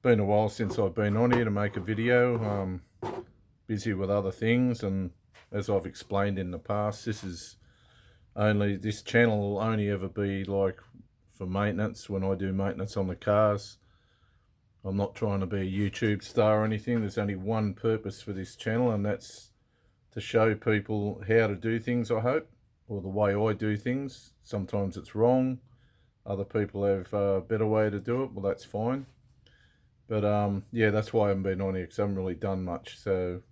Been a while since I've been on here to make a video. Busy with other things, and as I've explained in the past, this channel will only ever be like for maintenance. When I do maintenance on the cars, I'm not trying to be a YouTube star or anything. There's only one purpose for this channel, and that's to show people how to do things, I hope, or the way I do things. Sometimes it's wrong. Other people have a better way to do it. Well, that's fine. But yeah, that's why I haven't been on here, because I haven't really done much. So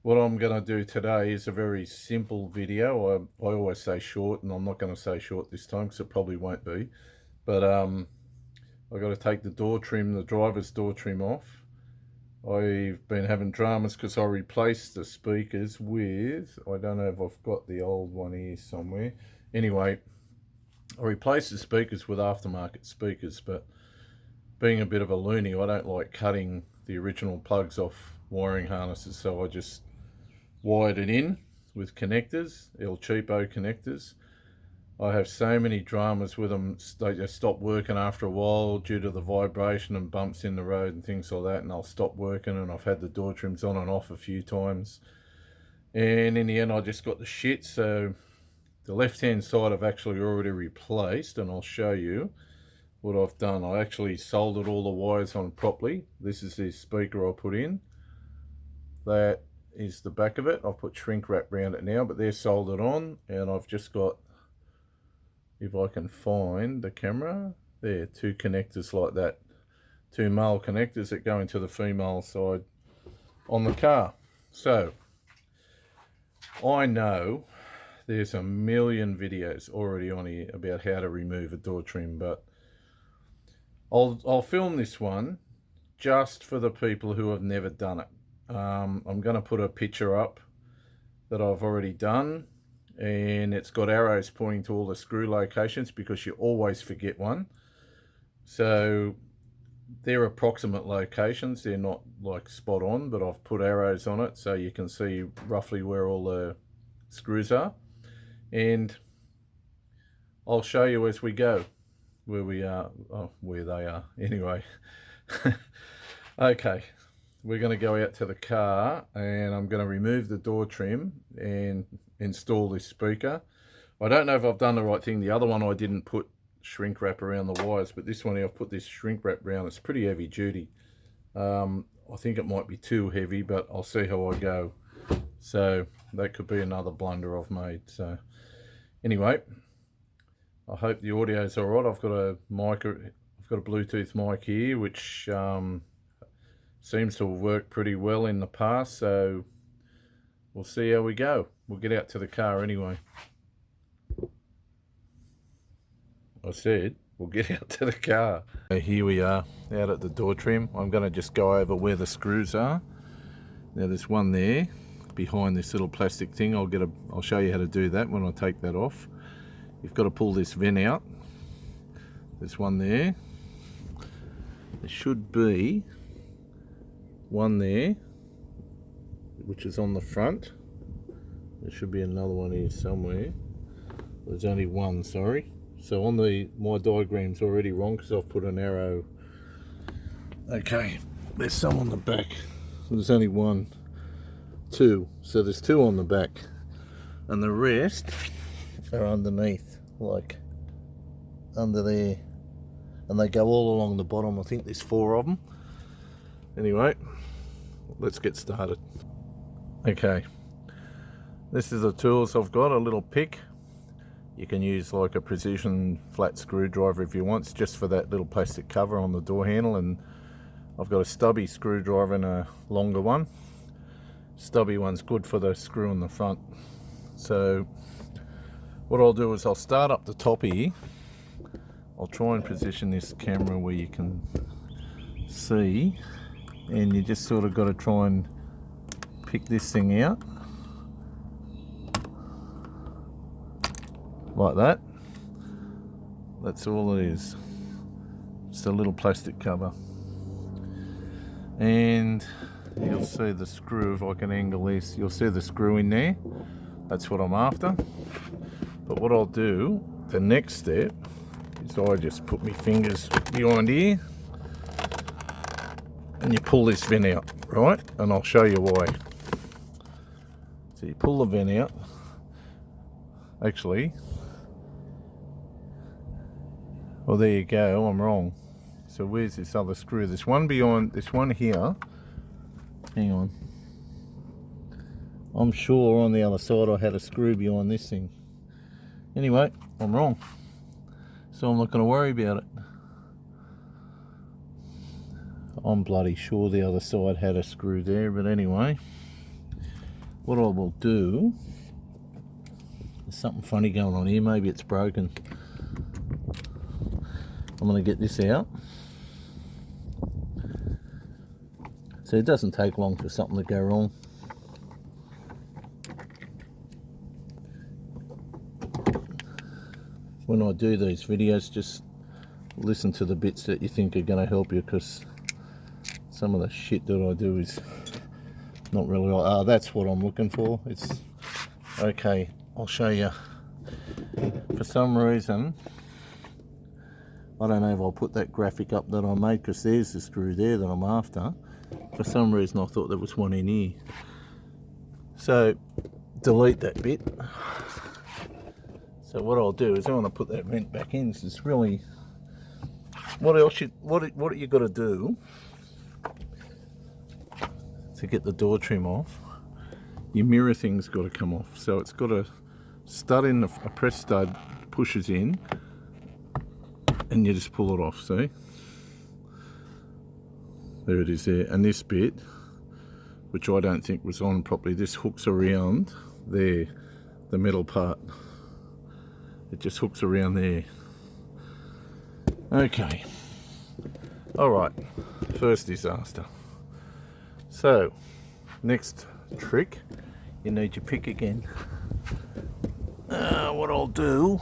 what I'm going to do today is a very simple video. I always say short, and I'm not going to say short this time because it probably won't be. But I've got to take the door trim, the driver's door trim off. I've been having dramas because I replaced the speakers with, I don't know if I've got the old one here somewhere. Anyway, I replaced the speakers with aftermarket speakers, but being a bit of a loony, I don't like cutting the original plugs off wiring harnesses, so I just wired it in with connectors, El Cheapo connectors. I have so many dramas with them. They just stop working after a while due to the vibration and bumps in the road and things like that, and they'll stop working, and I've had the door trims on and off a few times, and in the end I just got the shit. So the left hand side I've actually already replaced, and I'll show you what I've done. I actually soldered all the wires on properly. This is the speaker I put in. That is the back of it. I've put shrink wrap around it now, but they're soldered on, and I've just got, if I can find the camera, there, two connectors like that. Two male connectors that go into the female side on the car. So I know there's a million videos already on here about how to remove a door trim, but I'll film this one just for the people who have never done it. I'm going to put a picture up that I've already done, and it's got arrows pointing to all the screw locations because you always forget one. So they're approximate locations. They're not like spot on, but I've put arrows on it so you can see roughly where all the screws are. And I'll show you as we go where we are, where they are anyway. Okay, we're going to go out to the car, and I'm going to remove the door trim and install this speaker. I don't know if I've done the right thing. The other one I didn't put shrink wrap around the wires, but this one here I've put this shrink wrap around. It's pretty heavy duty. I think it might be too heavy, but I'll see how I go. So that could be another blunder I've made. So anyway, I hope the audio is all right. I've got a Bluetooth mic here, which seems to have worked pretty well in the past. So we'll see how we go. We'll get out to the car anyway. I said we'll get out to the car. Here we are out at the door trim. I'm going to just go over where the screws are. Now there's one there behind this little plastic thing. I'll show you how to do that when I take that off. You've got to pull this vent out. There's one there. There should be one there, which is on the front. There should be another one here somewhere. There's only one, sorry. So on my diagram's already wrong because I've put an arrow. Okay, there's some on the back. There's only one, two. So there's two on the back, and the rest are underneath, like under there, and they go all along the bottom. I think there's four of them. Anyway, let's get started. Okay, this is the tools I've got. A little pick. You can use like a precision flat screwdriver if you want. It's just for that little plastic cover on the door handle, and I've got a stubby screwdriver and a longer one. Stubby one's good for the screw in the front. So what I'll do is I'll start up the top here. I'll try and position this camera where you can see, and you just sort of got to try and pick this thing out like that. That's all it is, just a little plastic cover. And you'll see the screw, if I can angle this, you'll see the screw in there. That's what I'm after. But what I'll do, the next step, is I just put my fingers behind here, and you pull this vent out, right? And I'll show you why. So you pull the vent out. Actually, well, there you go, I'm wrong. So where's this other screw? This one behind, this one here. Hang on. I'm sure on the other side I had a screw behind this thing. Anyway, I'm wrong. So I'm not going to worry about it. I'm bloody sure the other side had a screw there, but anyway. What I will do, there's something funny going on here, maybe it's broken. I'm going to get this out. So it doesn't take long for something to go wrong. When I do these videos, just listen to the bits that you think are going to help you, because some of the shit that I do is not really. Oh, that's what I'm looking for. It's okay. I'll show you. For some reason, I don't know if I'll put that graphic up that I made, because there's the screw there that I'm after. For some reason I thought there was one in here. So delete that bit. So what I'll do is I want to put that vent back in. This is really, what you got to do to get the door trim off. Your mirror thing's got to come off. So it's got to stud in, a press stud pushes in, and you just pull it off, see? There it is there. And this bit, which I don't think was on properly, this hooks around there, the metal part. It just hooks around there. Okay. Alright, first disaster. So, next trick, you need your pick again. What I'll do,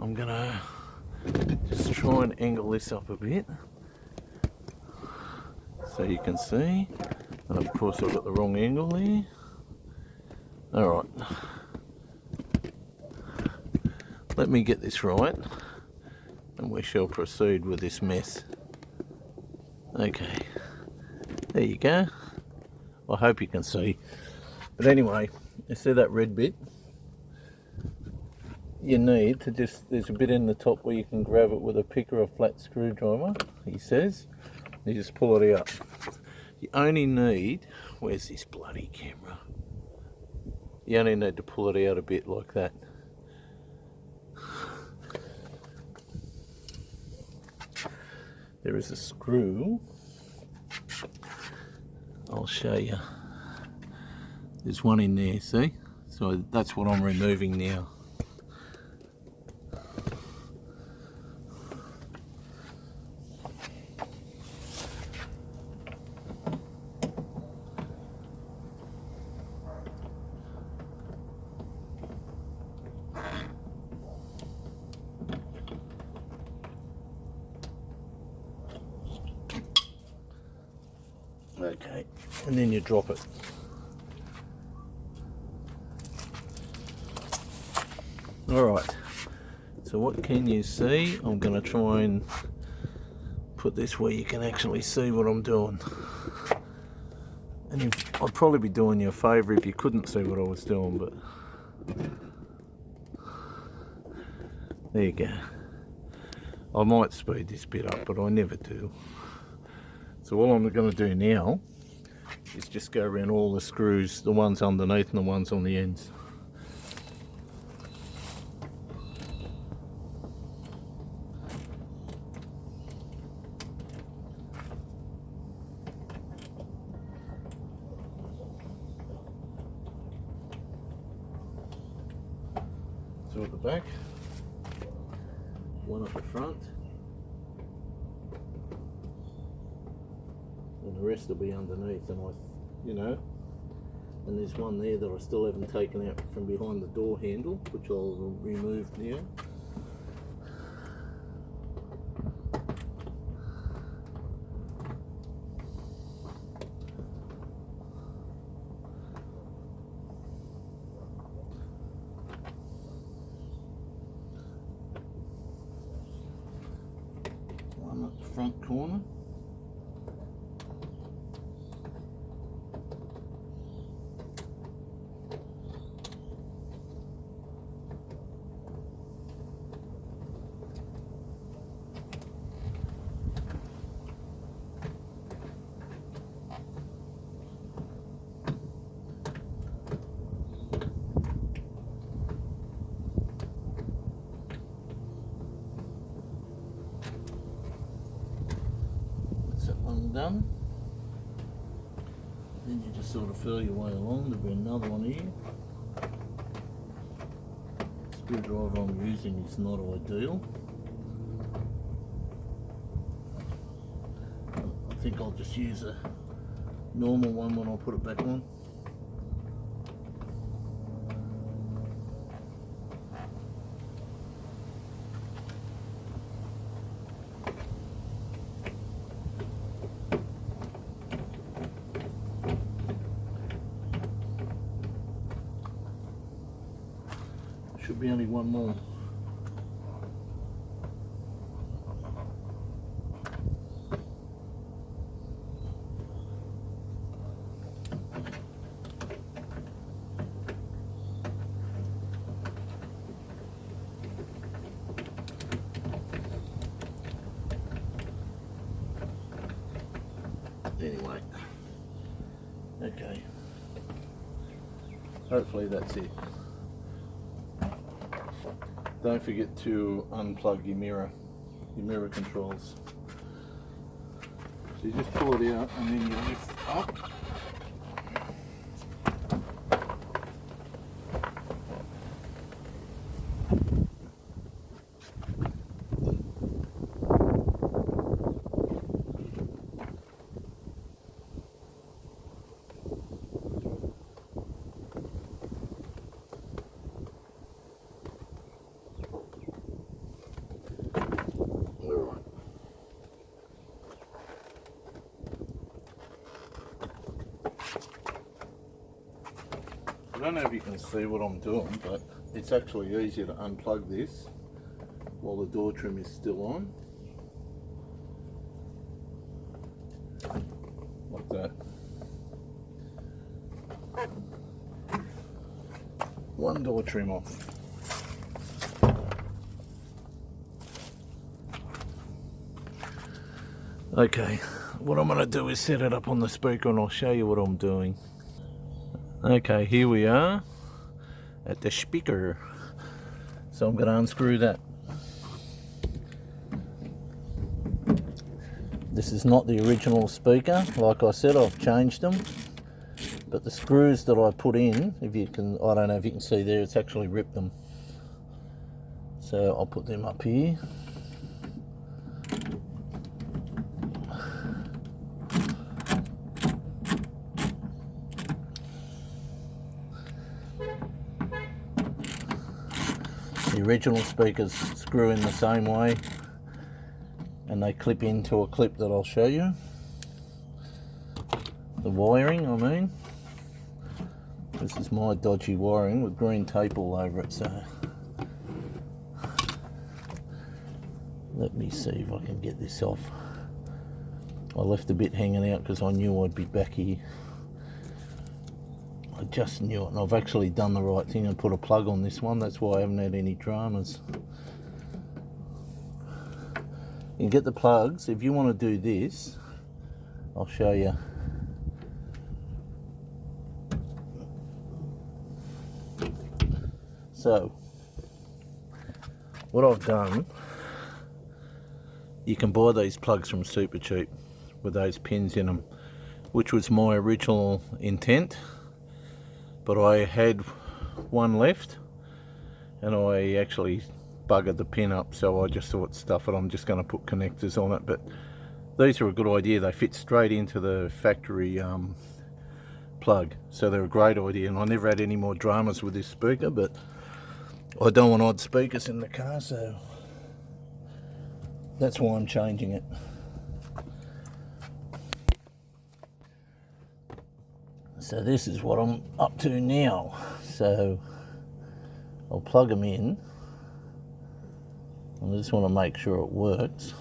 I'm gonna just try and angle this up a bit so you can see. And of course I've got the wrong angle there. Alright. Let me get this right, and we shall proceed with this mess. Okay. There you go. I hope you can see. But anyway, you see that red bit? You need to just, there's a bit in the top where you can grab it with a pick or a flat screwdriver, he says. You just pull it out. You only need, where's this bloody camera? You only need to pull it out a bit like that. There is a screw. I'll show you. There's one in there, see? So that's what I'm removing now. Okay, and then you drop it. Alright, so what can you see? I'm going to try and put this where you can actually see what I'm doing. And I'd probably be doing you a favour if you couldn't see what I was doing, but there you go. I might speed this bit up, but I never do. So all I'm going to do now is just go around all the screws, the ones underneath and the ones on the ends. Two at the back, one at the front, and the rest will be underneath. And and there's one there that I still haven't taken out from behind the door handle, which I'll remove now. One at the front corner. done. Then you just sort of feel your way along. There'll be another one here. The screwdriver I'm using is not ideal. I think I'll just use a normal one when I put it back on. Should be only one more. Anyway, okay, hopefully that's it. Don't forget to unplug your mirror controls. So you just pull it out and then you lift up. I don't know if you can see what I'm doing, but it's actually easier to unplug this while the door trim is still on. Like that. One door trim off. Okay, what I'm going to do is set it up on the speaker and I'll show you what I'm doing. Okay, here we are at the speaker. So I'm going to unscrew that. This is not the original speaker. Like I said, I've changed them. But the screws that I put in, if you can, I don't know if you can see there, it's actually ripped them. So I'll put them up here. The original speakers screw in the same way and they clip into a clip that I'll show you. The wiring, I mean. This is my dodgy wiring with green tape all over it, so let me see if I can get this off. I left a bit hanging out because I knew I'd be back here. I just knew it, and I've actually done the right thing and put a plug on this one. That's why I haven't had any dramas. You can get the plugs. If you want to do this, I'll show you. So, what I've done, you can buy these plugs from Super Cheap with those pins in them, which was my original intent. But I had one left and I actually buggered the pin up, so I just thought, stuff it, I'm just going to put connectors on it. But these are a good idea. They fit straight into the factory plug, so they're a great idea, and I never had any more dramas with this speaker. But I don't want odd speakers in the car, so that's why I'm changing it. So this is what I'm up to now. So I'll plug them in. I just want to make sure it works.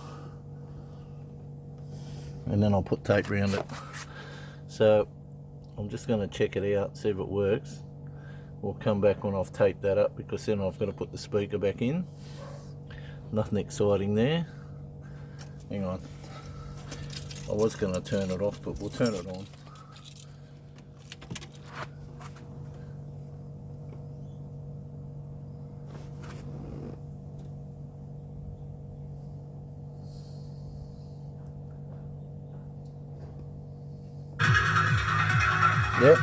And then I'll put tape around it. So I'm just going to check it out, see if it works. We'll come back when I've taped that up, because then I've got to put the speaker back in. Nothing exciting there. Hang on. I was going to turn it off, but we'll turn it on. Yep.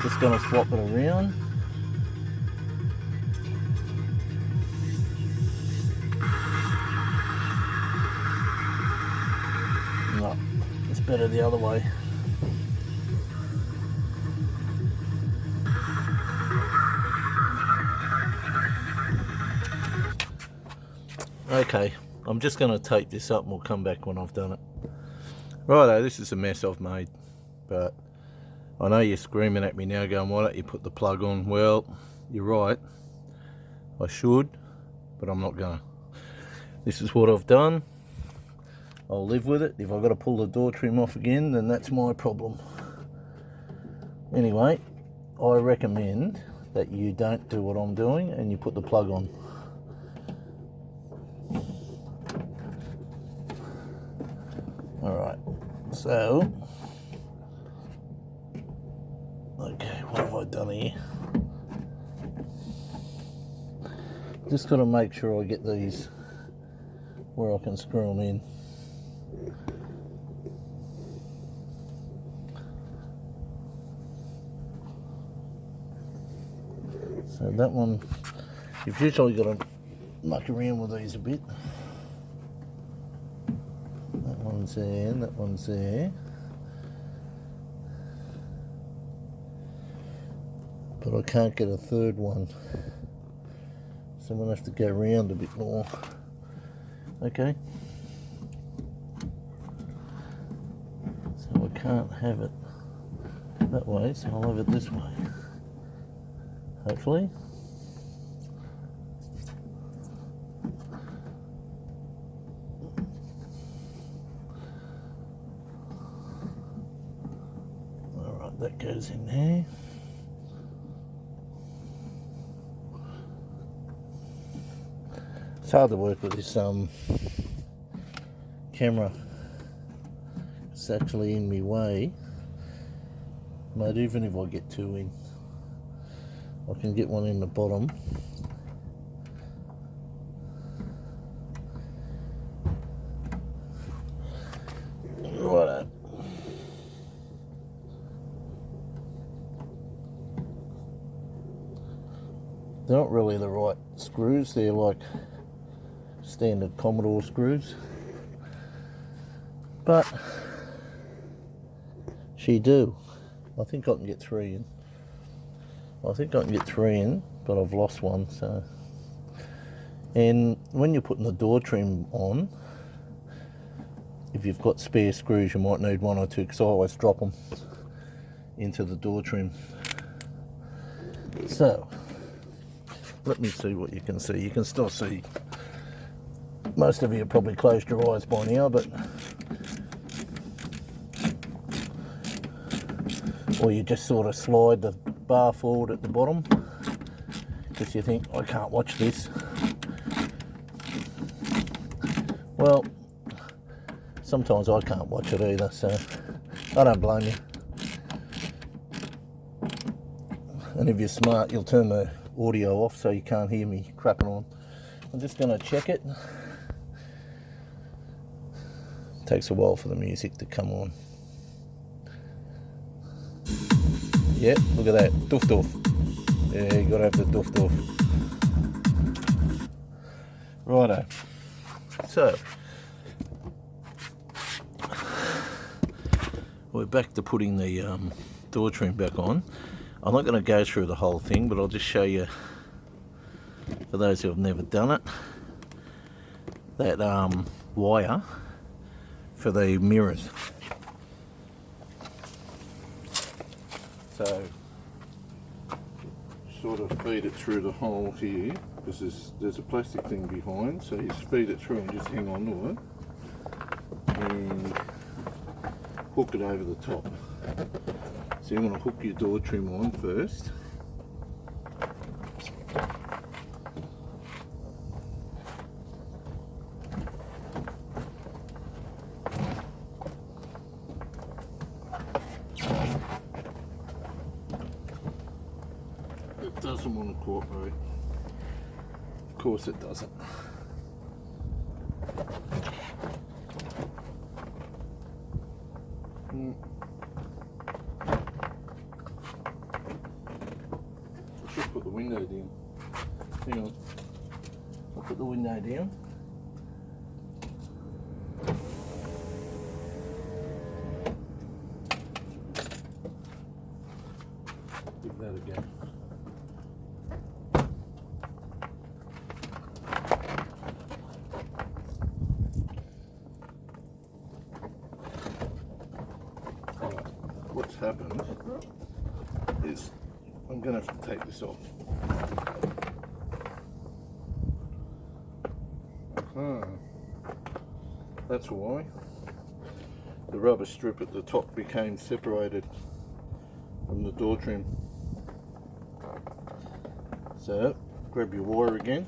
Just gonna swap it around. No, it's better the other way. Okay, I'm just going to tape this up and we'll come back when I've done it. Righto, this is a mess I've made, but I know you're screaming at me now going, why don't you put the plug on? Well, you're right, I should, but I'm not going to. This is what I've done. I'll live with it. If I've got to pull the door trim off again, then that's my problem. Anyway, I recommend that you don't do what I'm doing and you put the plug on. Alright, so, okay, what have I done here? Just got to make sure I get these where I can screw them in. So that one, you've usually got to muck around with these a bit. That one's there, that one's there. But I can't get a third one. So I'm going to have to go around a bit more. Okay. So I can't have it that way, so I'll have it this way. Hopefully. Alright, that goes in there. It's hard to work with this camera. It's actually in my way. But even if I get two in, I can get one in the bottom. Righto. They're not really the right screws, they're like standard Commodore screws. But she do. I think I can get three in. But I've lost one, so. And when you're putting the door trim on, if you've got spare screws, you might need one or two, because I always drop them into the door trim. So, let me see what you can see. You can still see. Most of you have probably closed your eyes by now, but or you just sort of slide the bar forward at the bottom because you think, I can't watch this. Well, sometimes I can't watch it either, so I don't blame you. And if you're smart, you'll turn the audio off so you can't hear me crapping on. I'm just going to check it. Takes a while for the music to come on. Yeah, look at that, doof doof. Yeah, you gotta have the doof doof. Righto. So, we're back to putting the door trim back on. I'm not going to go through the whole thing, but I'll just show you, for those who have never done it, that wire for the mirrors. So, sort of feed it through the hole here, because there's a plastic thing behind, so you feed it through and just hang on to it, and hook it over the top. So you want to hook your door trim on first. It doesn't want to cooperate. Of course it doesn't. the window down. Give that a go. What's happened is I'm going to have to take this off. That's why the rubber strip at the top became separated from the door trim. So grab your wire again.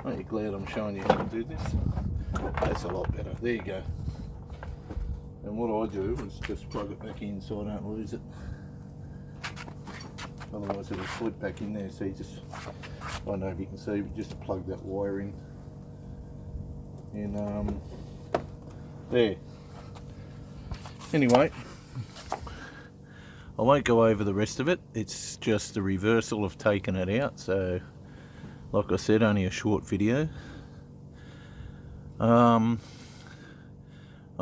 Aren't you glad I'm showing you how to do this? That's a lot better. There you go. And what I do is just plug it back in so I don't lose it. Otherwise it'll slip back in there. So you just, I don't know if you can see, but just plug that wire in. And there. Anyway, I won't go over the rest of it. It's just the reversal of taking it out. So, like I said, only a short video. I'm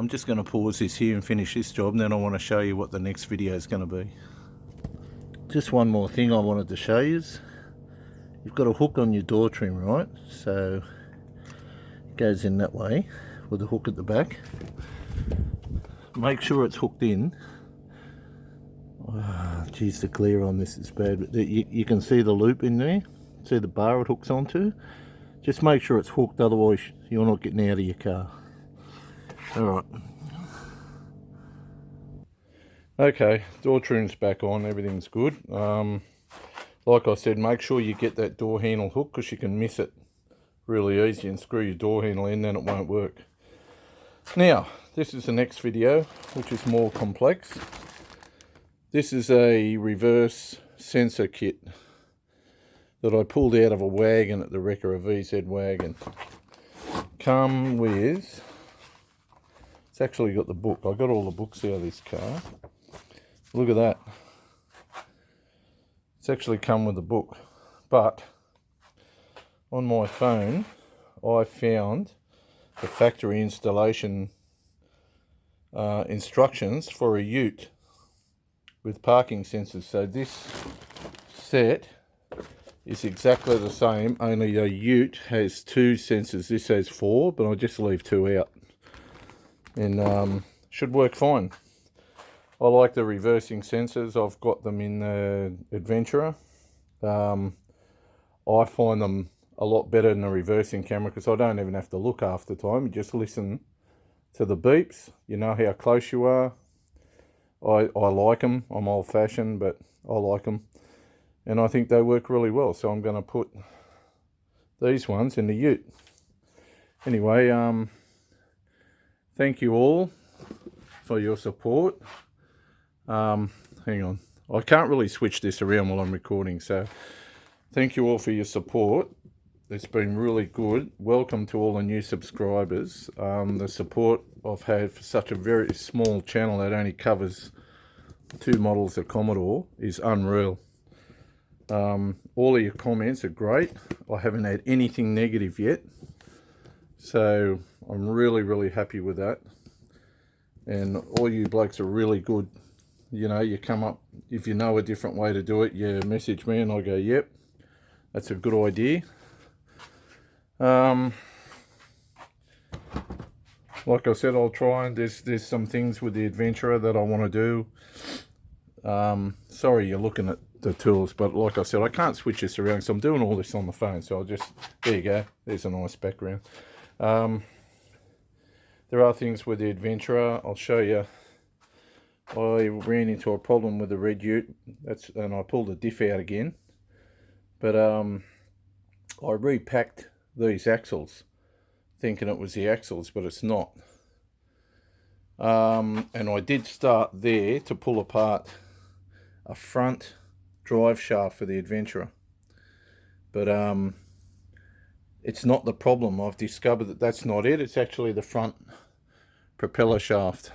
just going to pause this here and finish this job, and then I want to show you what the next video is going to be. Just one more thing I wanted to show you is you've got a hook on your door trim, right? So it goes in that way with the hook at the back. Make sure it's hooked in. Oh, geez, the glare on this is bad, but you can see the loop in there. See the bar it hooks onto? Just make sure it's hooked, otherwise you're not getting out of your car. Alright. Okay, door trim's back on, everything's good. Like I said, make sure you get that door handle hook, because you can miss it really easy and screw your door handle in, then it won't work. Now, this is the next video, which is more complex. This is a reverse sensor kit that I pulled out of a wagon at the wrecker, a VZ wagon. Come with, it's actually got the book. I got all the books out of this car. Look at that. It's actually come with the book. But on my phone, I found the factory installation instructions for a ute with parking sensors. So this set is exactly the same, only a ute has 2 sensors. This has 4, but I'll just leave 2 out. And should work fine. I like the reversing sensors. I've got them in the Adventurer. I find them a lot better than the reversing camera, because I don't even have to look half the time. You just listen to the beeps. You know how close you are. I like them. I'm old fashioned, but I like them. And I think they work really well. So I'm going to put these ones in the ute. Anyway, thank you all for your support. Hang on, I can't really switch this around while I'm recording, so thank you all for your support. It's been really good. Welcome to all the new subscribers. The support I've had for such a very small channel that only covers 2 models of Commodore is unreal. All of your comments are great. I haven't had anything negative yet, so I'm really happy with that. And all you blokes are really good. You know, you come up, if you know a different way to do it, you message me and I go, yep, that's a good idea. Like I said, I'll try, and there's some things with the Adventurer that I want to do. Sorry you're looking at the tools, but like I said, I can't switch this around, so I'm doing all this on the phone. So I'll just, there you go, there's a nice background. There are things with the Adventurer. I'll show you. I ran into a problem with the red ute, and I pulled the diff out again. But I repacked these axles, thinking it was the axles, but it's not. And I did start there to pull apart a front drive shaft for the Adventurer. But it's not the problem. I've discovered that that's not it. It's actually the front propeller shaft.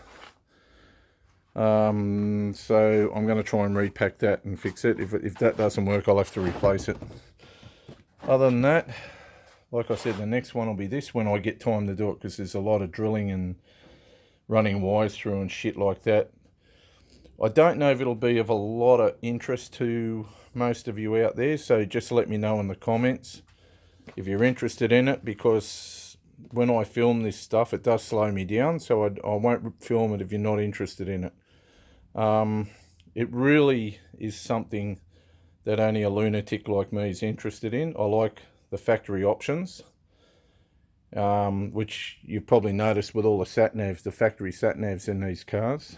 So I'm going to try and repack that and fix it. If that doesn't work, I'll have to replace it. Other than that, like I said, the next one will be this when I get time to do it, because there's a lot of drilling and running wires through and shit like that. I don't know if it'll be of a lot of interest to most of you out there, so just let me know in the comments if you're interested in it, because when I film this stuff it does slow me down, so I won't film it if you're not interested in it. It really is something that only a lunatic like me is interested in. I like the factory options, which you've probably noticed with all the sat-navs, the factory sat-navs in these cars.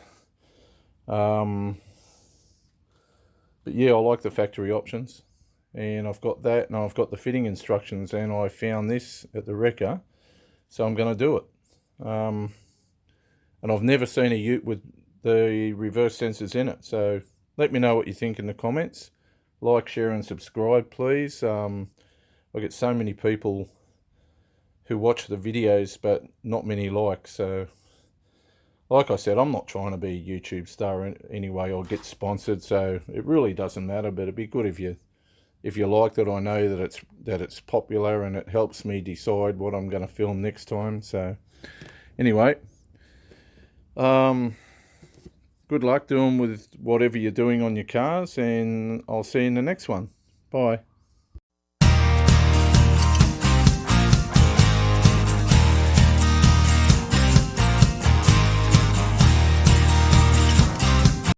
But yeah, I like the factory options, and I've got that, and I've got the fitting instructions, and I found this at the wrecker, so I'm going to do it. And I've never seen a ute with the reverse sensors in it, so let me know what you think in the comments. Like, share and subscribe, please. I get so many people who watch the videos but not many likes, so like I said, I'm not trying to be a YouTube star anyway or get sponsored, so it really doesn't matter. But it'd be good if you liked it. I know that it's popular, and it helps me decide what I'm going to film next time. So anyway, good luck doing with whatever you're doing on your cars, and I'll see you in the next one. Bye.